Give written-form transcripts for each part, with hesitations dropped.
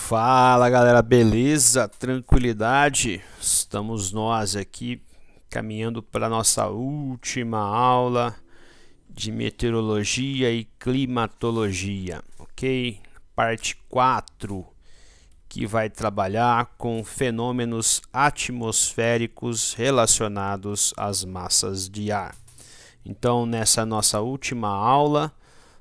Fala galera, beleza? Tranquilidade? Estamos nós aqui caminhando para a nossa última aula de meteorologia e climatologia, ok? Parte 4, que vai trabalhar com fenômenos atmosféricos relacionados às massas de ar. Então, nessa nossa última aula,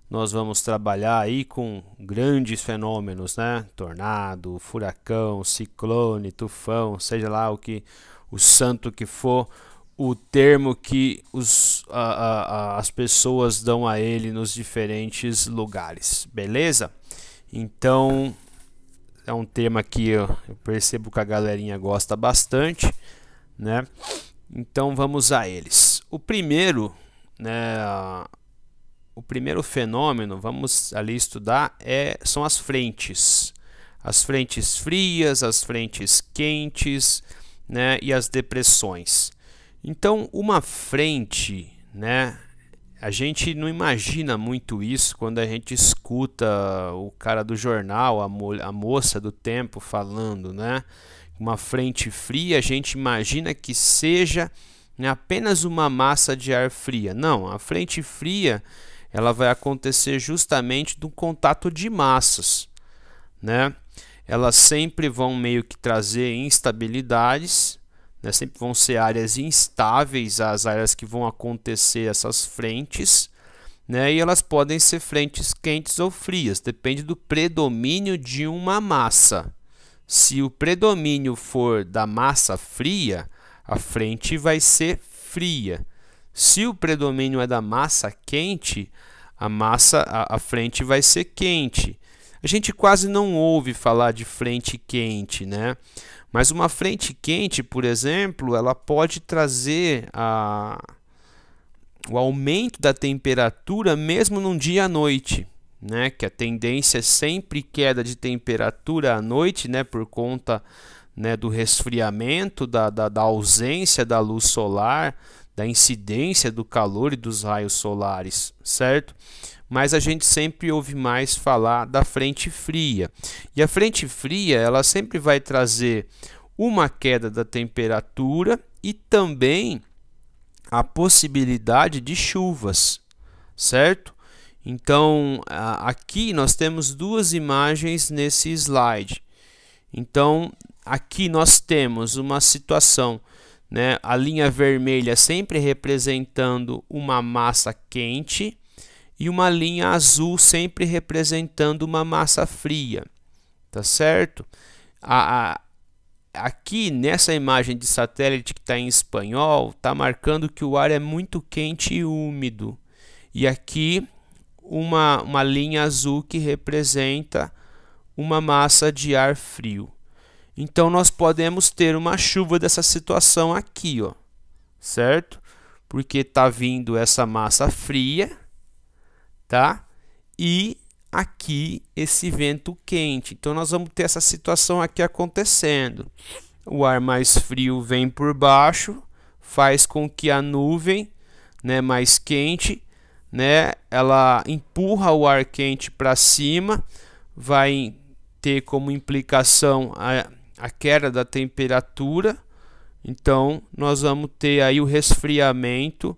nós vamos trabalhar aí com grandes fenômenos, né? Tornado, furacão, ciclone, tufão, seja lá o santo que for, o termo que as pessoas dão a ele nos diferentes lugares, beleza? Então, é um tema que eu percebo que a galerinha gosta bastante, né? Então, vamos a eles. O primeiro, né? O primeiro fenômeno, vamos ali estudar, são as frentes frias, as frentes quentes, né, e as depressões. Então, uma frente, né, a gente não imagina muito isso quando a gente escuta o cara do jornal, a moça do tempo falando, né? Uma frente fria, a gente imagina que seja, né, apenas uma massa de ar fria. Não, a frente fria ela vai acontecer justamente do contato de massas, né? Elas sempre vão meio que trazer instabilidades, né? Sempre vão ser áreas instáveis, as áreas que vão acontecer essas frentes, né? E elas podem ser frentes quentes ou frias, depende do predomínio de uma massa. Se o predomínio for da massa fria, a frente vai ser fria. Se o predomínio é da massa quente, a frente vai ser quente. A gente quase não ouve falar de frente quente, né? Mas uma frente quente, por exemplo, ela pode trazer o aumento da temperatura mesmo num dia à noite, né? Que a tendência é sempre queda de temperatura à noite, né? Por conta, né, do resfriamento, da ausência da luz solar, da incidência do calor e dos raios solares, certo? Mas a gente sempre ouve mais falar da frente fria. E a frente fria, ela sempre vai trazer uma queda da temperatura e também a possibilidade de chuvas, certo? Então, aqui nós temos duas imagens nesse slide. Então, aqui nós temos uma situação, né, a linha vermelha sempre representando uma massa quente e uma linha azul sempre representando uma massa fria, tá certo? Aqui nessa imagem de satélite que está em espanhol, está marcando que o ar é muito quente e úmido. E aqui uma linha azul que representa uma massa de ar frio. Então, nós podemos ter uma chuva dessa situação aqui, ó, certo? Porque está vindo essa massa fria, tá? E aqui esse vento quente. Então, nós vamos ter essa situação aqui acontecendo. O ar mais frio vem por baixo, faz com que a nuvem, né, mais quente, né, ela empurra o ar quente para cima, vai ter como implicação a queda da temperatura. Então, nós vamos ter aí o resfriamento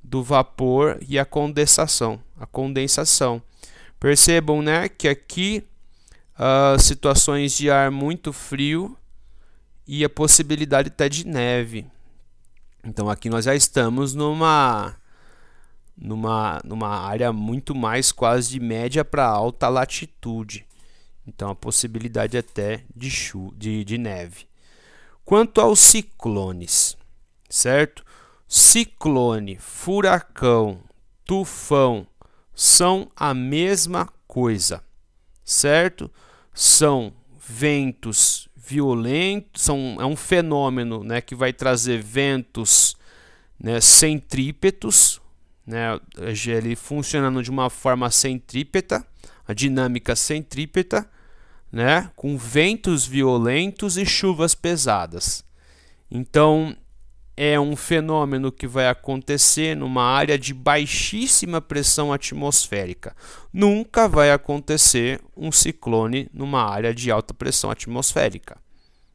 do vapor e a condensação. Percebam, né, que aqui situações de ar muito frio e a possibilidade até de neve. Então, aqui nós já estamos numa área muito mais quase de média para alta latitude. Então, a possibilidade até de neve. Quanto aos ciclones, certo? Ciclone, furacão, tufão são a mesma coisa, certo? São ventos violentos, é um fenômeno, né, que vai trazer ventos, né, centrípetos, né, ele funcionando de uma forma centrípeta, a dinâmica centrípeta, né, com ventos violentos e chuvas pesadas. Então, é um fenômeno que vai acontecer numa área de baixíssima pressão atmosférica. Nunca vai acontecer um ciclone numa área de alta pressão atmosférica.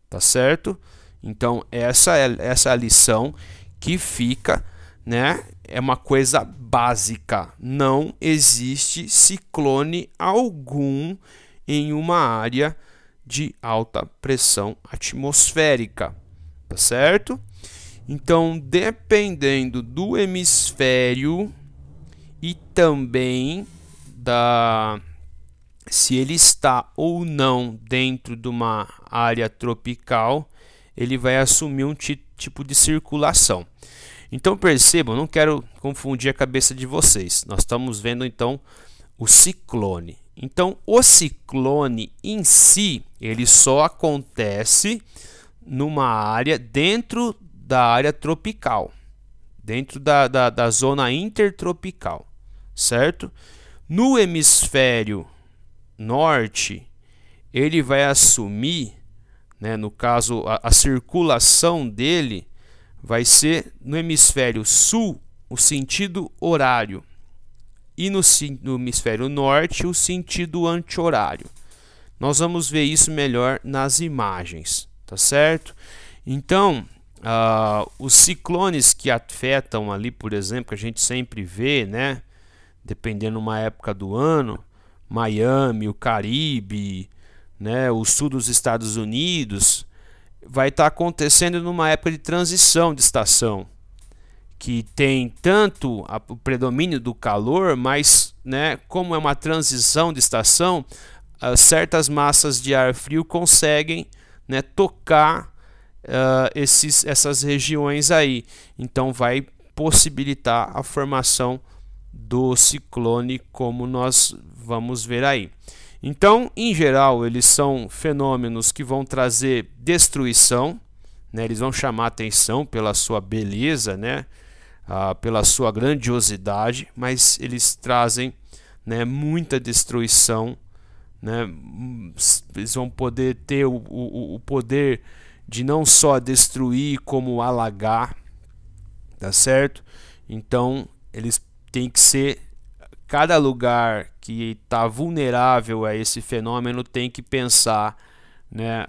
Tá certo? Então, essa é a lição que fica, né? É uma coisa básica. Não existe ciclone algum em uma área de alta pressão atmosférica. Tá certo? Então, dependendo do hemisfério e também se ele está ou não dentro de uma área tropical, ele vai assumir um tipo de circulação. Então percebam, não quero confundir a cabeça de vocês. Nós estamos vendo então o ciclone. Então o ciclone em si, ele só acontece numa área dentro da área tropical, dentro da zona intertropical, certo? No hemisfério norte, ele vai assumir, né, no caso, a circulação dele vai ser no hemisfério sul, o sentido horário, e no hemisfério norte, o sentido anti-horário. Nós vamos ver isso melhor nas imagens, tá certo? Então, os ciclones que afetam ali, por exemplo, que a gente sempre vê, né, dependendo uma época do ano, Miami, o Caribe, né, o sul dos Estados Unidos, vai estar acontecendo numa época de transição de estação, que tem tanto o predomínio do calor, mas, né, como é uma transição de estação, certas massas de ar frio conseguem, né, tocar essas regiões aí. Então vai possibilitar a formação do ciclone, como nós vamos ver aí. Então, em geral, eles são fenômenos que vão trazer destruição, né? Eles vão chamar atenção pela sua beleza, né? Pela sua grandiosidade, mas eles trazem, né, muita destruição, né? Eles vão poder ter o poder de não só destruir, como alagar, tá certo? Então, eles têm que ser, cada lugar que está vulnerável a esse fenômeno tem que pensar, né,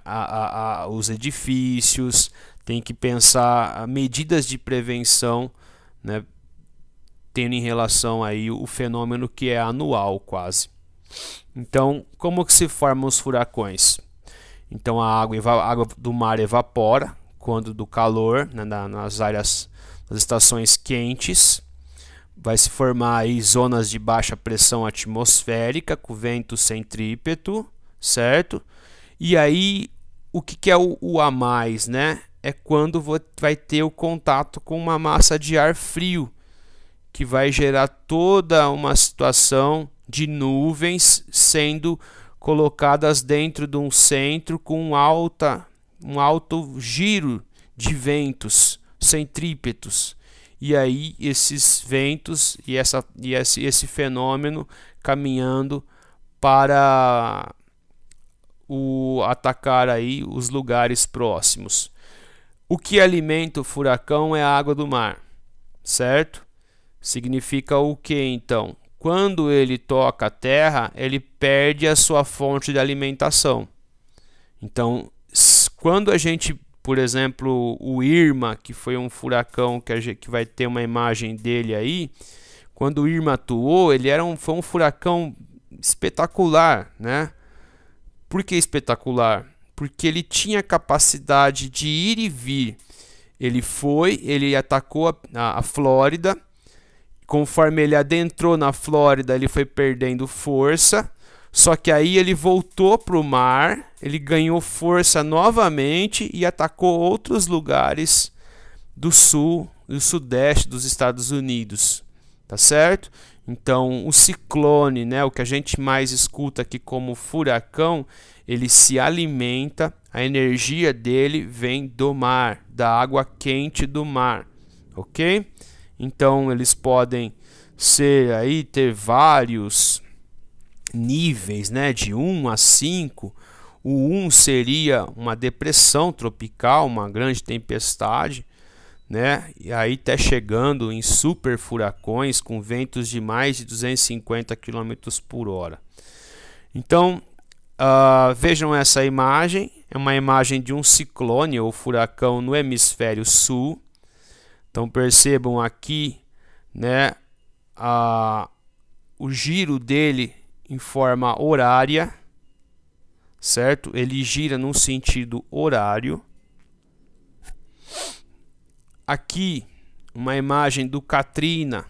os edifícios, tem que pensar medidas de prevenção, né, tendo em relação aí o fenômeno que é anual quase. Então, como que se formam os furacões? Então a água do mar evapora quando do calor, né, nas estações quentes. Vai se formar aí zonas de baixa pressão atmosférica com vento centrípeto, certo? E aí o que é o a mais, né? É quando vai ter o contato com uma massa de ar frio, que vai gerar toda uma situação de nuvens sendo colocadas dentro de um centro com um alto giro de ventos centrípetos. E aí esses ventos e esse fenômeno caminhando para atacar aí os lugares próximos. O que alimenta o furacão é a água do mar, certo? Significa o que então? Quando ele toca a terra, ele perde a sua fonte de alimentação. Então, quando a gente, por exemplo, o Irma, que foi um furacão que vai ter uma imagem dele aí, quando o Irma atuou, foi um furacão espetacular, né? Por que espetacular? Porque ele tinha capacidade de ir e vir. Ele atacou a Flórida. Conforme ele adentrou na Flórida, ele foi perdendo força. Só que aí ele voltou para o mar, ele ganhou força novamente e atacou outros lugares do sul e do sudeste dos Estados Unidos. Tá certo? Então, o ciclone, né, o que a gente mais escuta aqui como furacão, ele se alimenta, a energia dele vem do mar, da água quente do mar, ok? Então, eles podem ter vários níveis, né, de 1 a 5. O 1 seria uma depressão tropical, uma grande tempestade, né? E aí até chegando em super furacões com ventos de mais de 250 km por hora. Então, vejam essa imagem, é uma imagem de um ciclone ou furacão no hemisfério sul. Então percebam aqui, né, o giro dele em forma horária, certo? Ele gira num sentido horário. Aqui uma imagem do Katrina,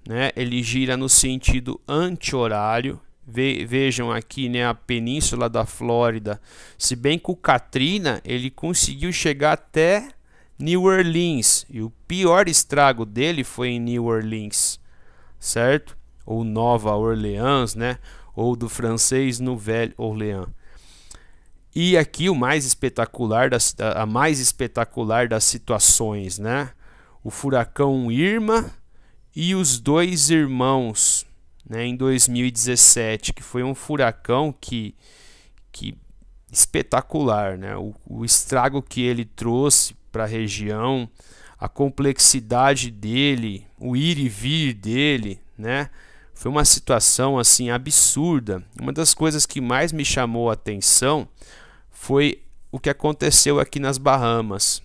né? Ele gira no sentido anti-horário. Vejam aqui, né, a península da Flórida. Se bem que o Katrina ele conseguiu chegar até New Orleans, e o pior estrago dele foi em New Orleans, certo? Ou Nova Orleans, né? Ou do francês Nouvelle Orléans. E aqui o mais espetacular a mais espetacular das situações, né? O furacão Irma e os dois irmãos, né, em 2017, que foi um furacão que espetacular, né? O estrago que ele trouxe para a região, a complexidade dele, o ir e vir dele, né? Foi uma situação assim absurda. Uma das coisas que mais me chamou a atenção foi o que aconteceu aqui nas Bahamas.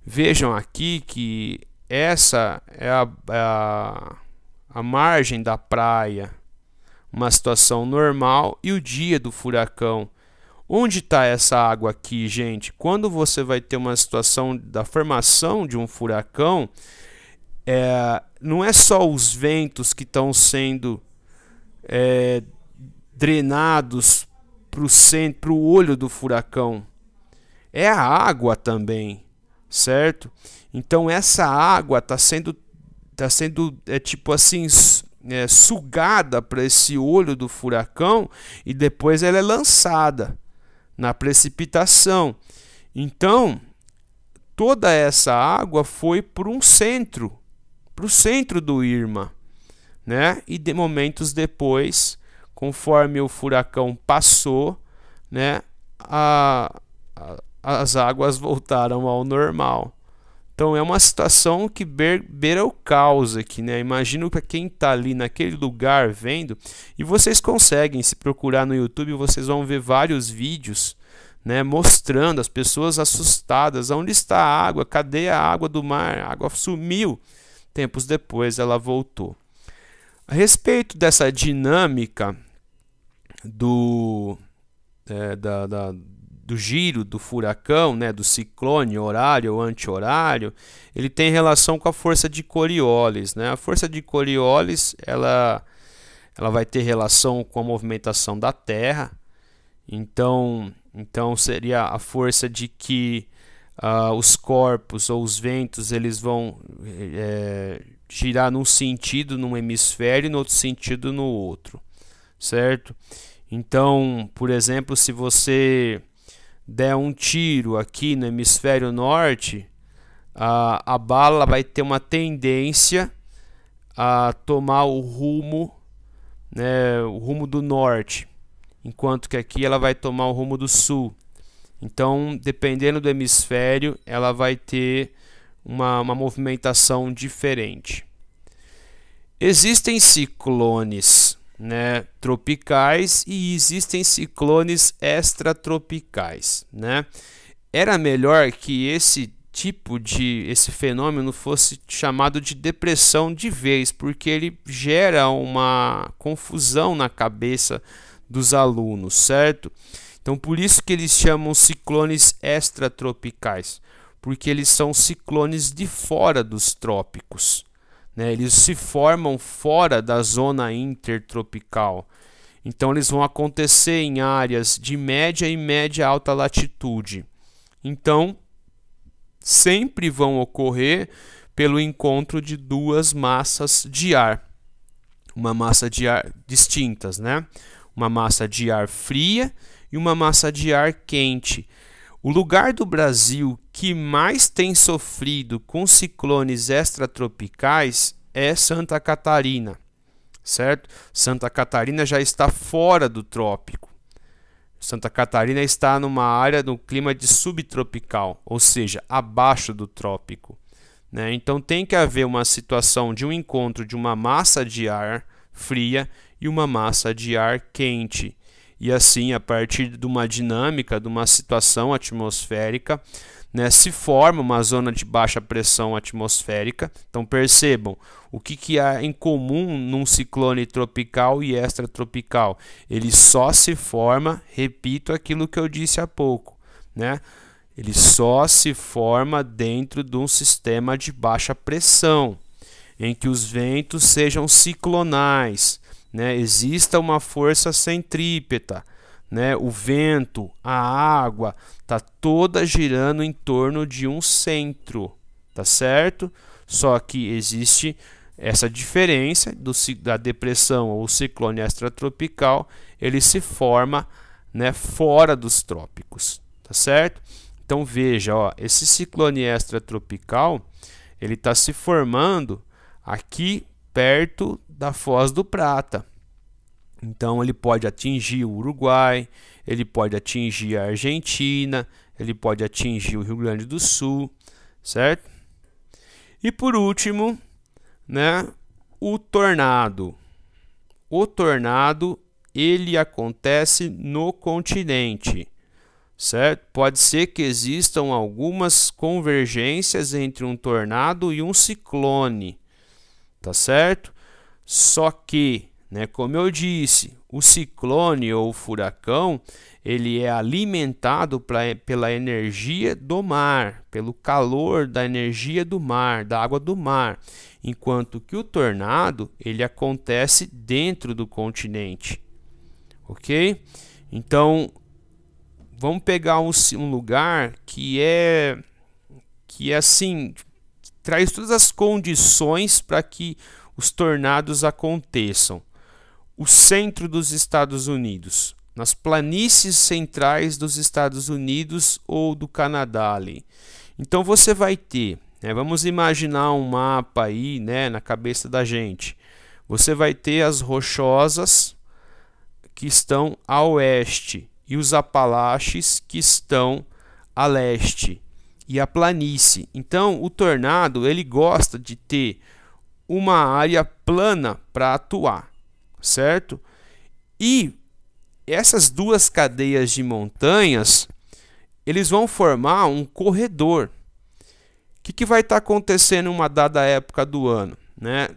Vejam aqui que essa é a margem da praia, uma situação normal, e o dia do furacão. Onde está essa água aqui, gente? Quando você vai ter uma situação da formação de um furacão, não é só os ventos que estão sendo drenados para o olho do furacão, é a água também, certo? Então essa água está sendo tipo assim, sugada para esse olho do furacão, e depois ela é lançada na precipitação. Então toda essa água foi para o centro do Irma, né? E de momentos depois, conforme o furacão passou, né, as águas voltaram ao normal. Então é uma situação que beira o caos aqui, né? Imagino para quem está ali naquele lugar vendo, e vocês conseguem, se procurar no YouTube, vocês vão ver vários vídeos, né, mostrando as pessoas assustadas. Onde está a água? Cadê a água do mar? A água sumiu. Tempos depois ela voltou. A respeito dessa dinâmica do giro do furacão, né, do ciclone horário ou anti-horário, ele tem relação com a força de Coriolis, né? A força de Coriolis ela vai ter relação com a movimentação da Terra. Então seria a força de que os corpos ou os ventos eles vão girar num sentido num hemisfério e no outro sentido no outro, certo? Então, por exemplo, se você der um tiro aqui no hemisfério norte, a bala vai ter uma tendência a tomar o rumo, né, o rumo do norte, enquanto que aqui ela vai tomar o rumo do sul. Então, dependendo do hemisfério, ela vai ter uma movimentação diferente. Existem ciclones, né, tropicais, e existem ciclones extratropicais, né? Era melhor que esse fenômeno fosse chamado de depressão de vez, porque ele gera uma confusão na cabeça dos alunos, certo? Então por isso que eles chamam ciclones extratropicais, porque eles são ciclones de fora dos trópicos, né? Eles se formam fora da zona intertropical. Então eles vão acontecer em áreas de média e média alta latitude. Então sempre vão ocorrer pelo encontro de duas massas de ar, uma massa de ar distintas, né? Uma massa de ar fria e uma massa de ar quente. O lugar do Brasil que mais tem sofrido com ciclones extratropicais é Santa Catarina, certo? Santa Catarina já está fora do trópico, Santa Catarina está numa área do clima de subtropical, ou seja, abaixo do trópico, né? Então tem que haver uma situação de um encontro de uma massa de ar fria e uma massa de ar quente. E assim, a partir de uma dinâmica, de uma situação atmosférica, né, se forma uma zona de baixa pressão atmosférica. Então percebam o que há em comum num ciclone tropical e extratropical. Ele só se forma, repito aquilo que eu disse há pouco, né? Ele só se forma dentro de um sistema de baixa pressão, em que os ventos sejam ciclonais, né? Exista uma força centrípeta, né? O vento, a água, está toda girando em torno de um centro, tá certo? Só que existe essa diferença da depressão ou ciclone extratropical, ele se forma, né, fora dos trópicos, tá certo? Então veja, ó, esse ciclone extratropical, ele está se formando aqui perto da Foz do Prata. Então ele pode atingir o Uruguai, ele pode atingir a Argentina, ele pode atingir o Rio Grande do Sul, certo? E por último, né, o tornado. O tornado, ele acontece no continente, certo? Pode ser que existam algumas convergências entre um tornado e um ciclone, tá certo? Só que, né, como eu disse, o ciclone ou o furacão, ele é alimentado pela energia do mar, pelo calor da energia do mar, da água do mar, enquanto que o tornado, ele acontece dentro do continente, ok? Então, vamos pegar um lugar que é assim, traz todas as condições para que os tornados aconteçam. O centro dos Estados Unidos, nas planícies centrais dos Estados Unidos ou do Canadá ali. Então você vai ter, né, vamos imaginar um mapa aí, né, na cabeça da gente. Você vai ter as rochosas que estão a oeste e os Apalaches que estão a leste e a planície. Então o tornado, ele gosta de ter uma área plana para atuar, certo? E essas duas cadeias de montanhas, eles vão formar um corredor. O que vai estar acontecendo em uma dada época do ano, né?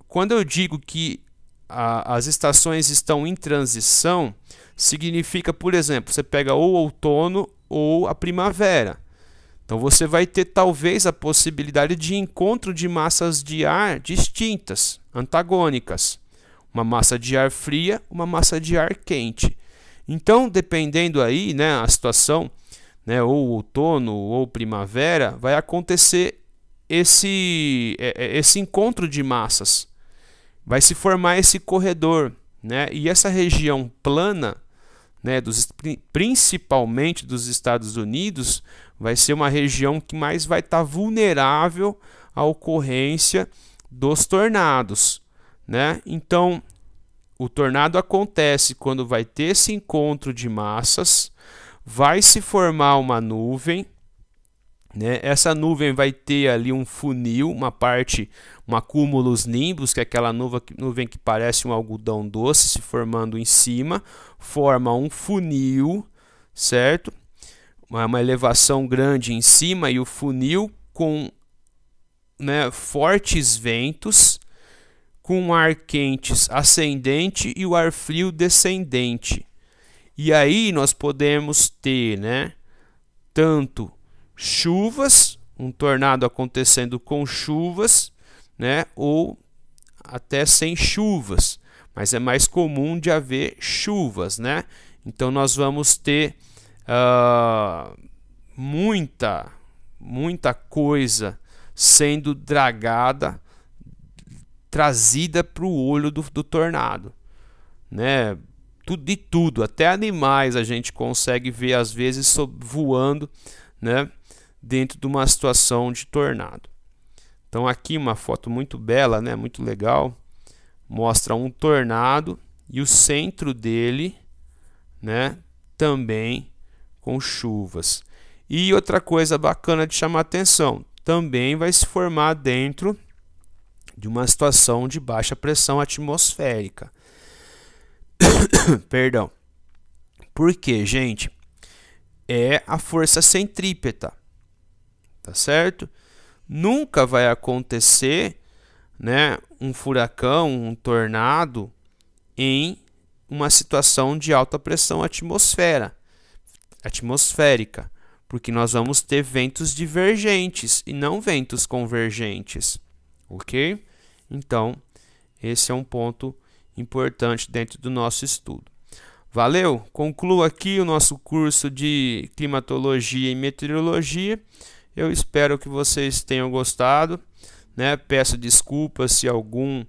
Quando eu digo que as estações estão em transição, significa, por exemplo, você pega ou o outono ou a primavera. Então você vai ter talvez a possibilidade de encontro de massas de ar distintas, antagônicas. Uma massa de ar fria, uma massa de ar quente. Então, dependendo aí, né, a situação, né, ou outono ou primavera, vai acontecer esse encontro de massas. Vai se formar esse corredor, né? E essa região plana, né, principalmente dos Estados Unidos, vai ser uma região que mais vai estar vulnerável à ocorrência dos tornados, né? Então, o tornado acontece quando vai ter esse encontro de massas, vai se formar uma nuvem, né? Essa nuvem vai ter ali um funil, uma cúmulus nimbus, que é aquela nuvem que parece um algodão doce se formando em cima, forma um funil, certo? Uma elevação grande em cima e o funil com, né, fortes ventos, com o ar quente ascendente e o ar frio descendente. E aí nós podemos ter, né, tanto chuvas, um tornado acontecendo com chuvas, né, ou até sem chuvas, mas é mais comum de haver chuvas, né? Então nós vamos ter muita coisa sendo dragada, trazida para o olho do tornado, né? De tudo, até animais a gente consegue ver às vezes voando, né, dentro de uma situação de tornado. Então aqui uma foto muito bela, né, muito legal, mostra um tornado e o centro dele, né, também com chuvas. E outra coisa bacana de chamar atenção, também vai se formar dentro de uma situação de baixa pressão atmosférica. Perdão. Por quê, gente? É a força centrípeta, tá certo? Nunca vai acontecer, né, um furacão, um tornado em uma situação de alta pressão atmosférica, porque nós vamos ter ventos divergentes e não ventos convergentes, ok? Então, esse é um ponto importante dentro do nosso estudo. Valeu? Concluo aqui o nosso curso de climatologia e meteorologia. Eu espero que vocês tenham gostado, né? Peço desculpas se algum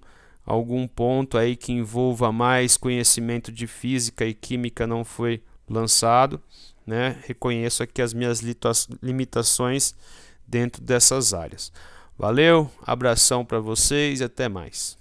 ponto aí que envolva mais conhecimento de física e química não foi lançado, né? Reconheço aqui as minhas limitações dentro dessas áreas. Valeu, abração para vocês e até mais.